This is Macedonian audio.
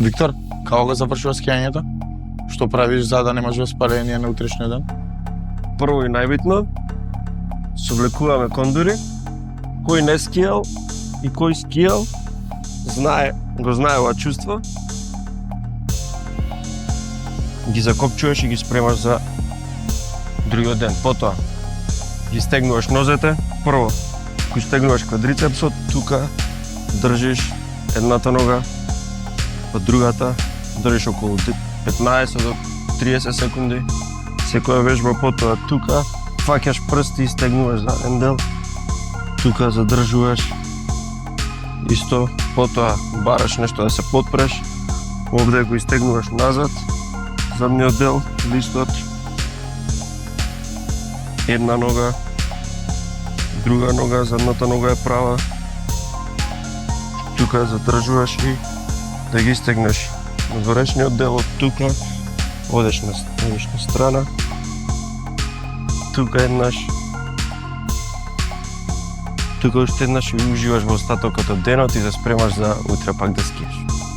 Виктор, како го завршува скијањето? Што правиш за да немаш воспаление на утрешниот ден? Прво и најбитно, совлекуваме кондури, кој не скијал и кој скијал, го знае ова чувство. Ги закопчуваш и ги спремаш за другиот ден. Потоа ги стегнуваш нозете. Прво, кој стегнуваш квадрицепсот, тука држиш едната нога, па другата, држиш околу 15 до 30 секунди. Секоја вежба, потоа тука фаќаш прсти и стегнуваш заден дел. Тука задржуваш. Исто, потоа бараш нешто да се потпреш. Овде го истегнуваш назад, задниот дел, листот. Една нога, друга нога, задната нога е права. Тука задржуваш и да ги стегнеш надворешниот дел од тука, одеш на страна, тука еднаш, тука уште еднаш и уживаш во остатокот од денот и се спремаш за утре пак да скиеш.